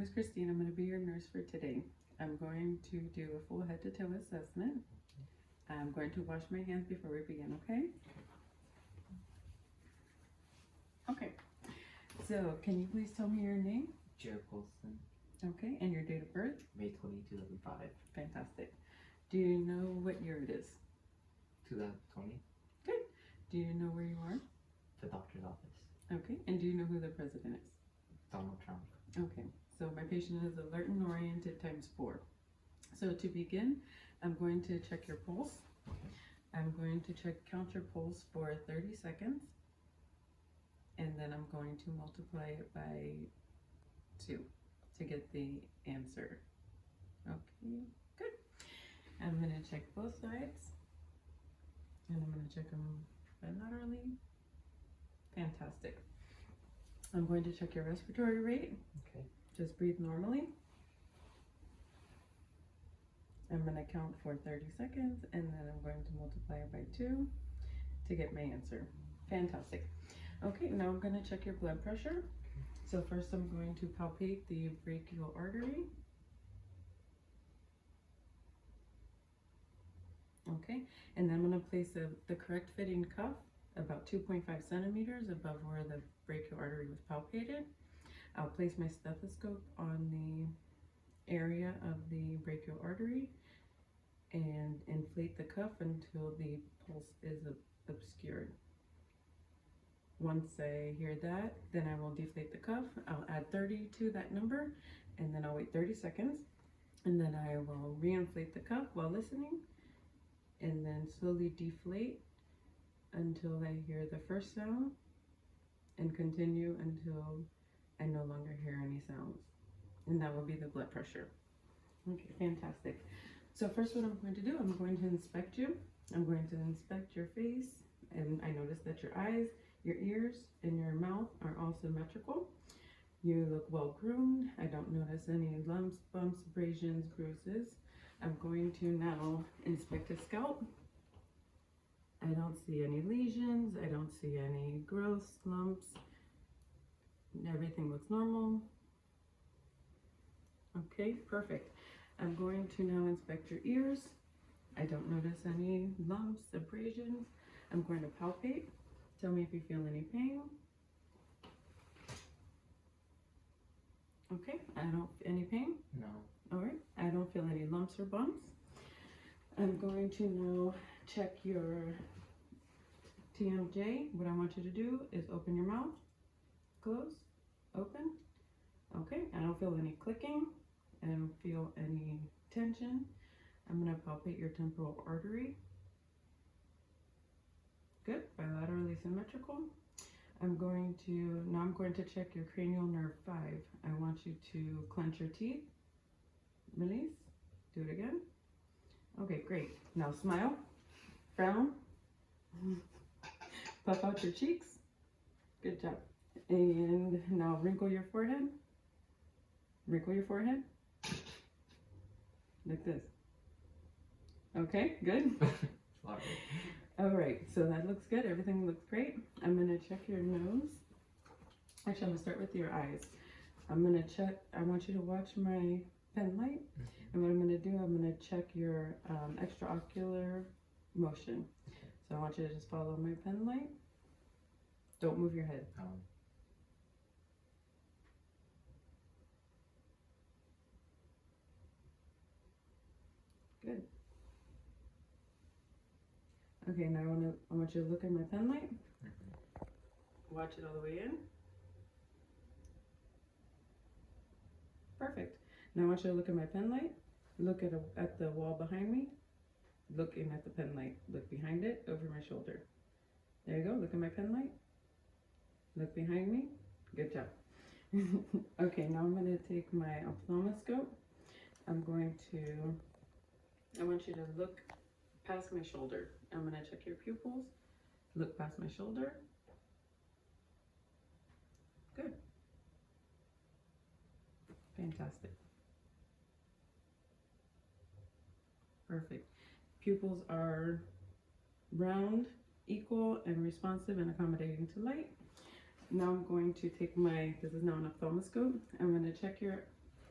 My name is Christine. I'm going to be your nurse for today. I'm going to do a full head to toe assessment. I'm going to wash my hands before we begin, okay? Okay. So, can you please tell me your name? Jared Colston, Okay, and your date of birth? May 20, 2005. Fantastic. Do you know what year it is? 2020, Good. Do you know where you are? the doctor's office. Okay, and do you know who the president is? Donald Trump. Okay, so my patient is alert and oriented ×4. So to begin, I'm going to check your pulse. Okay. I'm going to count your pulse for 30 seconds. And then I'm going to multiply it by 2 to get the answer. Okay, good. I'm going to check both sides. And I'm going to check them bilaterally. Fantastic. I'm going to check your respiratory rate. Okay. Just breathe normally. I'm going to count for 30 seconds and then I'm going to multiply it by 2 to get my answer. Fantastic. Okay, now I'm going to check your blood pressure. So first I'm going to palpate the brachial artery. Okay, and then I'm going to place the correct fitting cuff about 2.5 centimeters above where the brachial artery was palpated. I'll place my stethoscope on the area of the brachial artery and inflate the cuff until the pulse is obscured. Once I hear that, then I will deflate the cuff. I'll add 30 to that number and then I'll wait 30 seconds and then I will reinflate the cuff while listening and then slowly deflate until I hear the first sound and continue until I no longer hear any sounds. And that will be the blood pressure. Okay, fantastic. So first what I'm going to do, I'm going to inspect you. I'm going to inspect your face and I notice that your eyes, your ears, and your mouth are all symmetrical. You look well groomed. I don't notice any lumps, bumps, abrasions, bruises. I'm going to now inspect the scalp. I don't see any lesions. I don't see any growths, lumps. Everything looks normal. Okay, perfect. I'm going to now inspect your ears. I don't notice any lumps, abrasions. I'm going to palpate. Tell me if you feel any pain. Okay, I don't feel any pain. No. All right, I don't feel any lumps or bumps. I'm going to now check your TMJ. What I want you to do is open your mouth, close, open. Okay, I don't feel any clicking. I don't feel any tension. I'm going to palpate your temporal artery. Good, bilaterally symmetrical. I'm going to check your cranial nerve 5. I want you to clench your teeth, release, do it again. Okay, great. Now smile, frown, puff out your cheeks. Good job. And now wrinkle your forehead. Wrinkle your forehead. Like this. Okay, good. All right, so that looks good. Everything looks great. I'm gonna check your nose. Actually, I'm gonna start with your eyes. I'm gonna check, I want you to watch my pen light. And what I'm gonna do, I'm gonna check your extraocular motion. So I want you to just follow my pen light. Don't move your head. Good. Okay, now I want you to look at my pen light. Watch it all the way in. Perfect. Now I want you to look at my pen light. Look at the wall behind me. Looking at the pen light. Look behind it, over my shoulder. There you go. Look at my pen light. Look behind me. Good job. Okay, now I'm going to take my ophthalmoscope. I want you to look past my shoulder. I'm going to check your pupils. Look past my shoulder. Good. Fantastic. Perfect. Pupils are round, equal, and responsive and accommodating to light. Now I'm going to take this is now an ophthalmoscope. I'm going to check your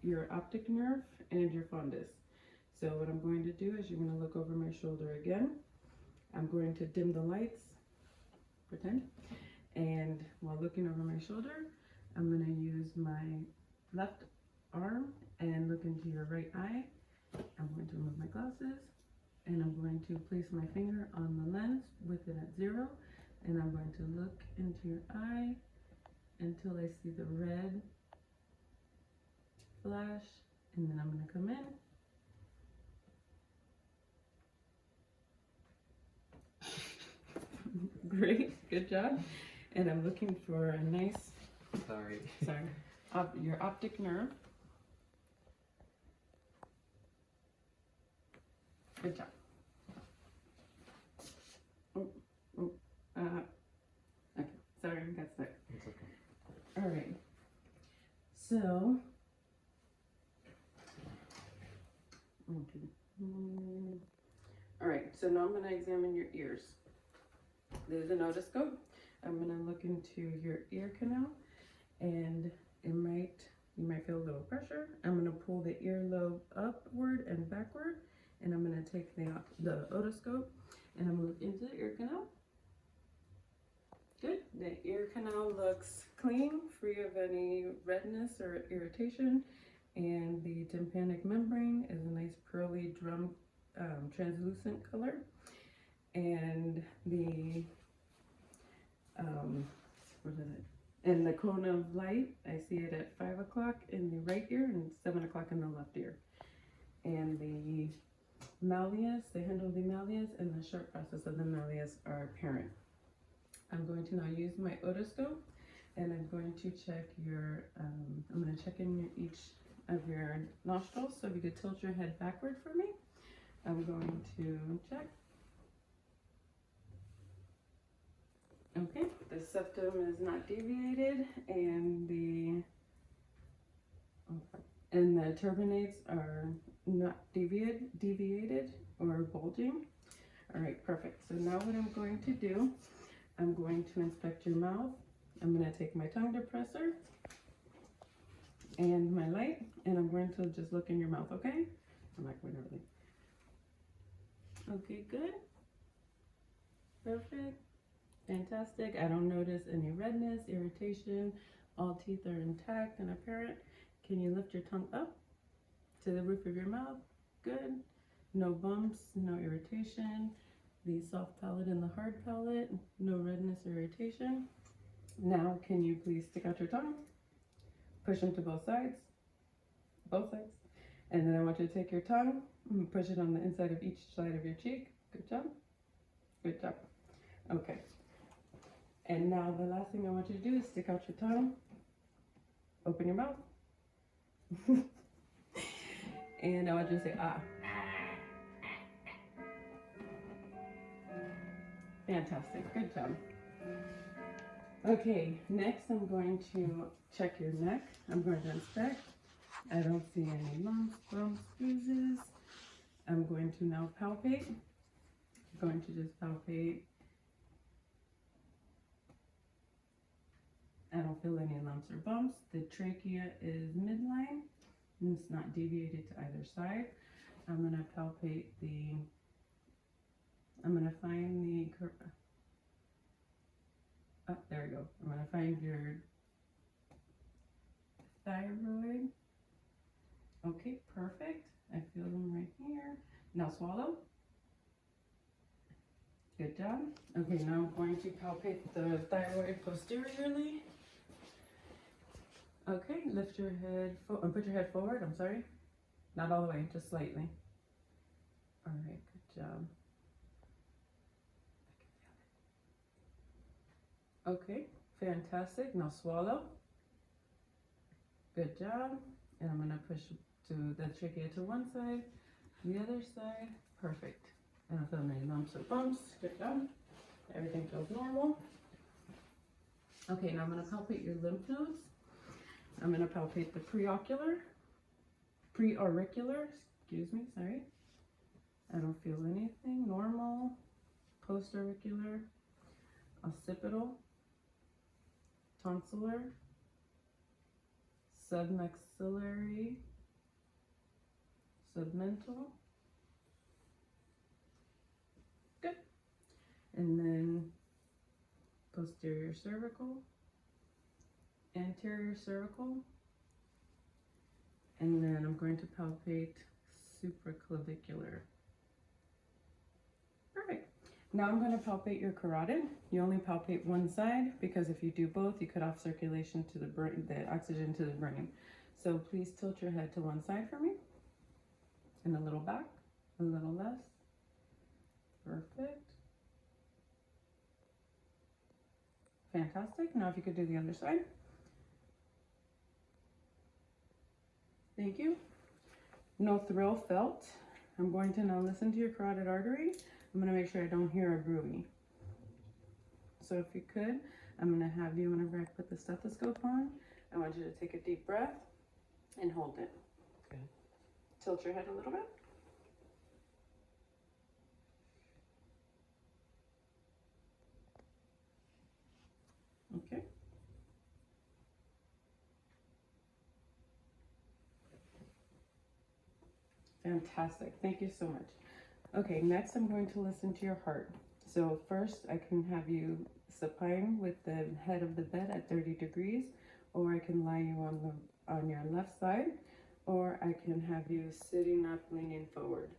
your optic nerve and your fundus. So what I'm going to do is you're going to look over my shoulder again. I'm going to dim the lights, pretend, and while looking over my shoulder, I'm going to use my left arm and look into your right eye. I'm going to remove my glasses and I'm going to place my finger on the lens with it at 0, and I'm going to look into your eye until I see the red flash, and then I'm going to come in. Great, good job. And I'm looking for a nice, Sorry. your optic nerve. Good job. Okay, sorry, I got stuck. It's okay. All right. So, all right. So now I'm going to examine your ears. There's an otoscope. I'm going to look into your ear canal, and you might feel a little pressure. I'm going to pull the earlobe upward and backward, and I'm going to take the otoscope and I'm going to look into the ear canal. Good. The ear canal looks clean, free of any redness or irritation, and the tympanic membrane is a nice pearly drum translucent color, and the and the cone of light, I see it at 5 o'clock in the right ear and 7 o'clock in the left ear. And the malleus, the handle of the malleus and the sharp process of the malleus are apparent. I'm going to now use my otoscope, and I'm going to check your, I'm going to check in each of your nostrils. So if you could tilt your head backward for me, I'm going to check. Okay, the septum is not deviated, and the turbinates are not deviated or bulging. All right, perfect. So now what I'm going to do, I'm going to inspect your mouth. I'm going to take my tongue depressor and my light, and I'm going to just look in your mouth, okay? I'm not going to really. Okay, good. Perfect. Fantastic. I don't notice any redness, irritation. All teeth are intact and apparent. Can you lift your tongue up to the roof of your mouth? Good. No bumps, no irritation. The soft palate and the hard palate, no redness or irritation. Now, can you please stick out your tongue? Push them to both sides. And then I want you to take your tongue and push it on the inside of each side of your cheek. Good job. Good job. Okay. And now the last thing I want you to do is stick out your tongue. Open your mouth. And I want you to say, ah. Fantastic, good job. Okay, next I'm going to check your neck. I'm going to inspect. I don't see any lumps, bumps, bruises. I'm going to now palpate. I'm going to just palpate. I don't feel any lumps or bumps. The trachea is midline, and it's not deviated to either side. I'm going to palpate I'm going to find the, there we go. I'm going to find your thyroid. Okay, perfect. I feel them right here. Now swallow. Good job. Okay, now I'm going to palpate the thyroid posteriorly. Okay, lift your head, put your head forward, I'm sorry. Not all the way, just slightly. All right, good job. Okay, fantastic. Now swallow. Good job. And I'm gonna push to the trachea to one side, the other side. Perfect. I don't feel any lumps or bumps. Good job. Everything feels normal. Okay, now I'm gonna palpate your lymph nodes. I'm gonna palpate the preauricular, excuse me, sorry. I don't feel anything, normal. Postauricular, occipital, tonsillar, submaxillary, submental. Good. And then posterior cervical, anterior cervical, and then I'm going to palpate supraclavicular. Perfect. Now I'm going to palpate your carotid. You only palpate one side because if you do both, you cut off circulation to the brain, the oxygen to the brain. So please tilt your head to one side for me, and a little back, a little less. Perfect. Fantastic. Now if you could do the other side. Thank you. No thrill felt. I'm going to now listen to your carotid artery. I'm going to make sure I don't hear a bruit. So if you could, I'm going to have you, whenever I put the stethoscope on, I want you to take a deep breath and hold it. Okay. Tilt your head a little bit. Okay. Fantastic. Thank you so much. Okay, next I'm going to listen to your heart. So first I can have you supine with the head of the bed at 30 degrees, or I can lie you on your left side, or I can have you sitting up, leaning forward.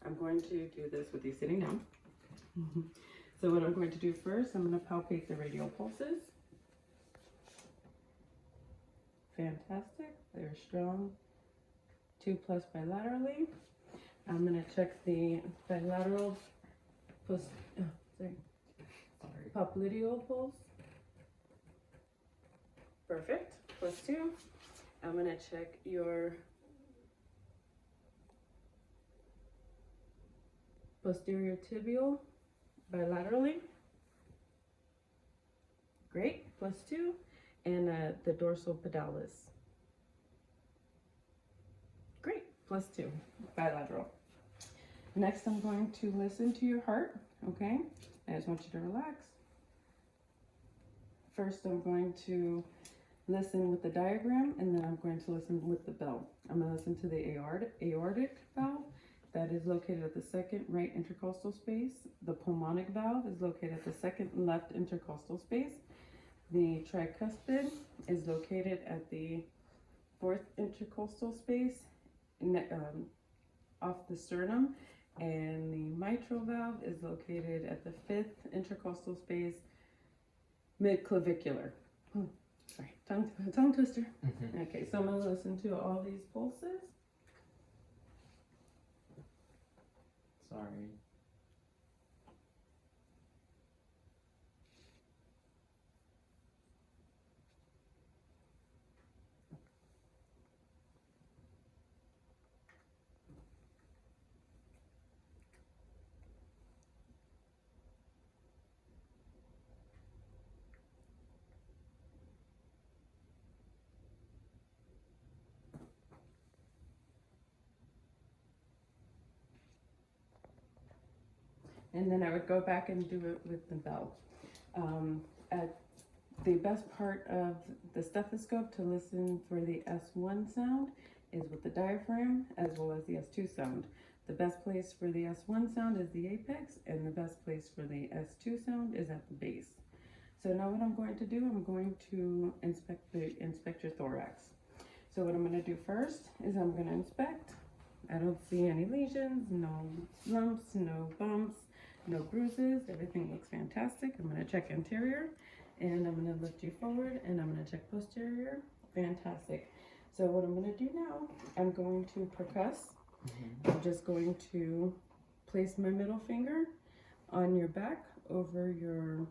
I'm going to do this with you sitting down. So what I'm going to do first, I'm going to palpate the radial pulses. Fantastic. They're strong. 2+ bilaterally. I'm going to check the bilateral popliteal pulse. Perfect. +2. I'm going to check your posterior tibial bilaterally. Great. +2. And the dorsal pedalis. Great. +2. Bilateral. Next, I'm going to listen to your heart. Okay. I just want you to relax. First, I'm going to listen with the diaphragm, and then I'm going to listen with the bell. I'm going to listen to the aortic valve that is located at the second right intercostal space. The pulmonic valve is located at the second left intercostal space. The tricuspid is located at the fourth intercostal space off the sternum, and the mitral valve is located at the fifth intercostal space mid-clavicular. Sorry, tongue twister. Okay, so I'm going to listen to all these pulses. Sorry. And then I would go back and do it with the bell. The best part of the stethoscope to listen for the S1 sound is with the diaphragm, as well as the S2 sound. The best place for the S1 sound is the apex, and the best place for the S2 sound is at the base. So now what I'm going to do, I'm going to inspect your thorax. So what I'm going to do first is I'm going to inspect. I don't see any lesions, no lumps, no bumps, no bruises. Everything looks fantastic. I'm going to check anterior, and I'm going to lift you forward, and I'm going to check posterior. Fantastic. So what I'm going to do now, I'm going to percuss. I'm just going to place my middle finger on your back over your,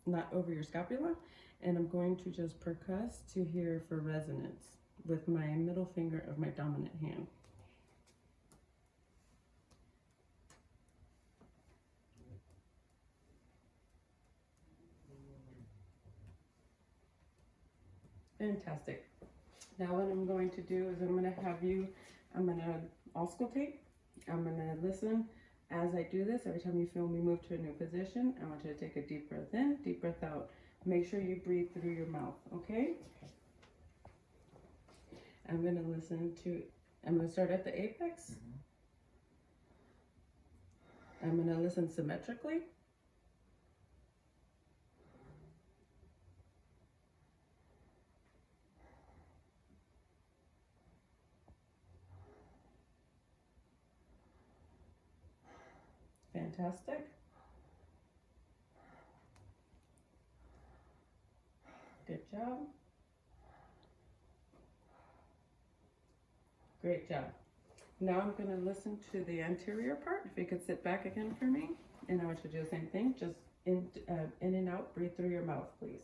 not over your scapula, and I'm going to just percuss to hear for resonance with my middle finger of my dominant hand. Fantastic. Now what I'm going to do is I'm going to auscultate. I'm going to listen as I do this. Every time you feel me move to a new position, I want you to take a deep breath in, deep breath out. Make sure you breathe through your mouth, okay? I'm going to listen to I'm gonna start at the apex. I'm gonna listen symmetrically. Fantastic. Good job. Great job. Now I'm going to listen to the anterior part. If you could sit back again for me. And I want you to do the same thing. Just in and out. Breathe through your mouth, please.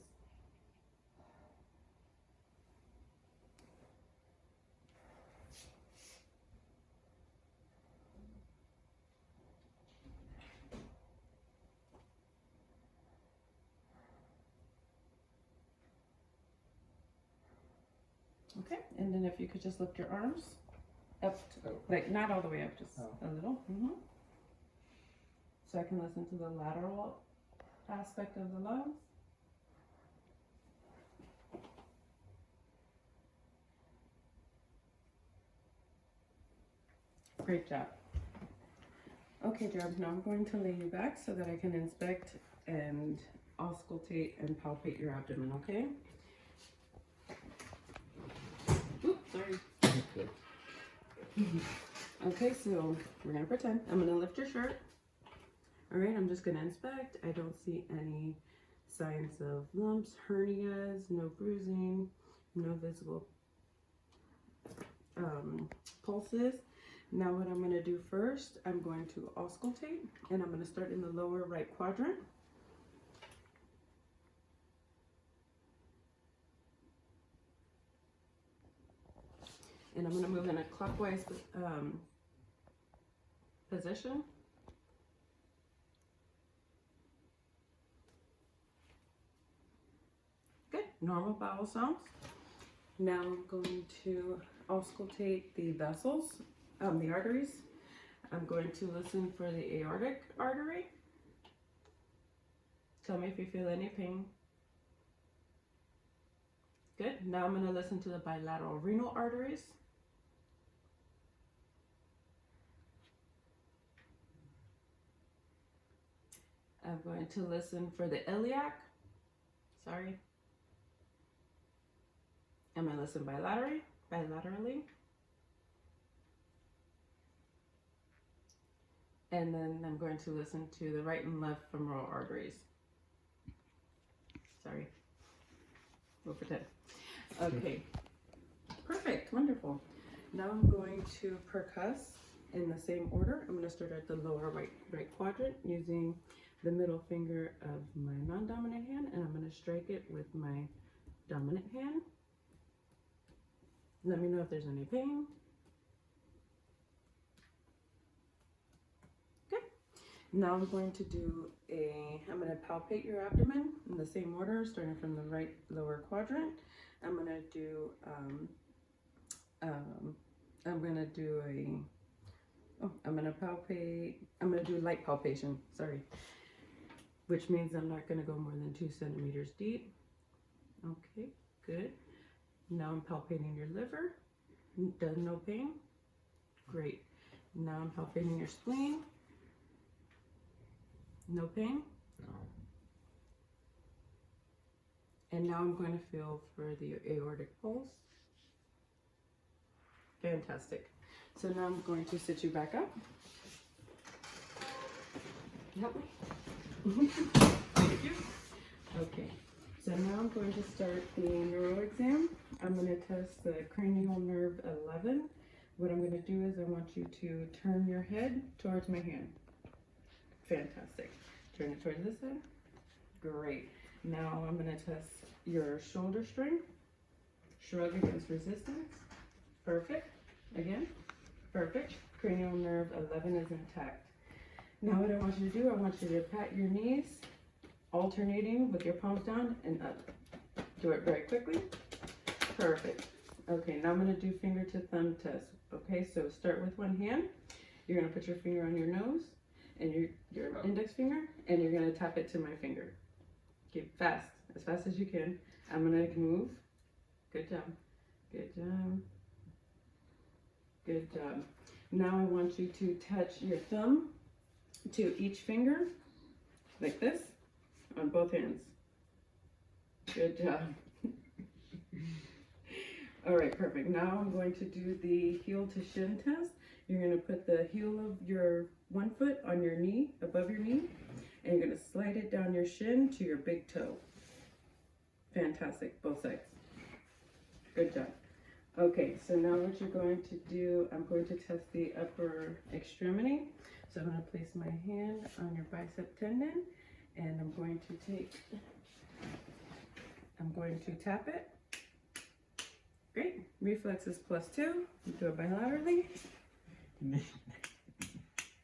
Okay, and then if you could just lift your arms up, like not all the way up, just a little. So I can listen to the lateral aspect of the lungs. Great job. Okay, Jared, now I'm going to lay you back so that I can inspect and auscultate and palpate your abdomen, okay? Oops, sorry. Okay, so we're gonna pretend. I'm gonna lift your shirt. All right, I'm just gonna inspect. I don't see any signs of lumps, hernias, no bruising, no visible pulses. Now what I'm gonna do first, I'm going to auscultate, and I'm gonna start in the lower right quadrant. And I'm going to move in a clockwise position. Good, normal bowel sounds. Now I'm going to auscultate the vessels, the arteries. I'm going to listen for the aortic artery. Tell me if you feel any pain. Good, now I'm going to listen to the bilateral renal arteries. I'm going to listen for the iliac. Sorry. I'm going to listen bilaterally. And then I'm going to listen to the right and left femoral arteries. Sorry. We'll pretend. Okay. Perfect. Wonderful. Now I'm going to percuss in the same order. I'm going to start at the lower right quadrant using the middle finger of my non-dominant hand, and I'm going to strike it with my dominant hand. Let me know if there's any pain. Okay. Now I'm going to do I'm going to palpate your abdomen in the same order, starting from the right lower quadrant. I'm going to do I'm going to do light palpation, sorry, which means I'm not going to go more than 2 centimeters deep. Okay, good. Now I'm palpating your liver. Does no pain? Great. Now I'm palpating your spleen. No pain? No. And now I'm going to feel for the aortic pulse. Fantastic. So now I'm going to sit you back up. Help me. Thank you. Okay. So now I'm going to start the neuro exam. I'm going to test the cranial nerve 11. What I'm going to do is I want you to turn your head towards my hand. Fantastic. Turn it towards this side. Great. Now I'm going to test your shoulder strength. Shrug against resistance. Perfect. Again. Perfect. Cranial nerve 11 is intact. Now what I want you to do, I want you to pat your knees, alternating with your palms down and up. Do it very quickly. Perfect. Okay, now I'm going to do finger to thumb test. Okay, so start with one hand. You're going to put your finger on your nose and your index finger, and you're going to tap it to my finger. Okay, fast, as fast as you can. I'm going to move. Good job. Good job. Good job. Now I want you to touch your thumb to each finger, like this, on both hands. Good job. All right, perfect. Now I'm going to do the heel to shin test. You're gonna put the heel of your one foot on your knee, above your knee, and you're gonna slide it down your shin to your big toe. Fantastic, both sides. Good job. Okay, so now what you're going to do, I'm going to test the upper extremity. So I'm gonna place my hand on your bicep tendon, and I'm going to tap it. Great, reflexes +2, you do it bilaterally.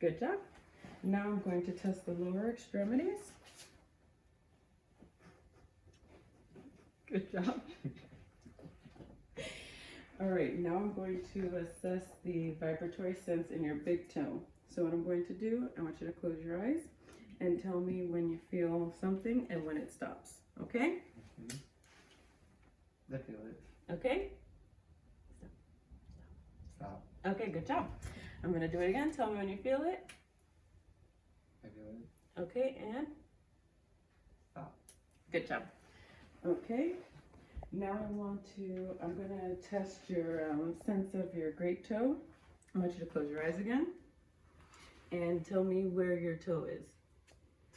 Good job. Now I'm going to test the lower extremities. Good job. All right, now I'm going to assess the vibratory sense in your big toe. So what I'm going to do, I want you to close your eyes and tell me when you feel something and when it stops, okay? I feel it. Okay? Stop. Okay, good job. I'm gonna do it again. Tell me when you feel it. I feel it. Okay, and? Stop. Good job. Okay, now I'm gonna test your sense of your great toe. I want you to close your eyes again and tell me where your toe is.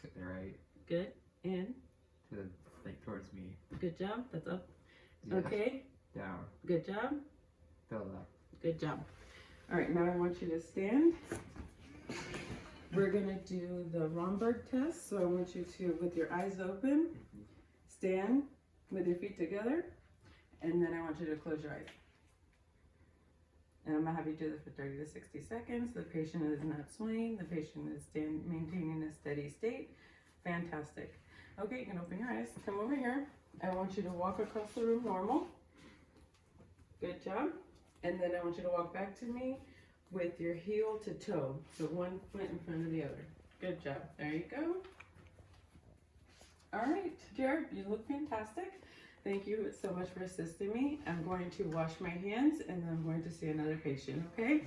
To the right. Good, and? To the, like, towards me. Good job, that's up. Yeah. Okay, Down. good job, To the left. good job. All right, now I want you to stand. We're gonna do the Romberg test. So I want you to, with your eyes open, stand with your feet together, and then I want you to close your eyes. And I'm gonna have you do this for 30 to 60 seconds. The patient is not swaying. The patient is maintaining a steady state. Fantastic. Okay, you can open your eyes. Come over here. I want you to walk across the room normal. Good job. And then I want you to walk back to me with your heel to toe. So one foot in front of the other. Good job. There you go. All right, Jared, you look fantastic. Thank you so much for assisting me. I'm going to wash my hands and then I'm going to see another patient, okay?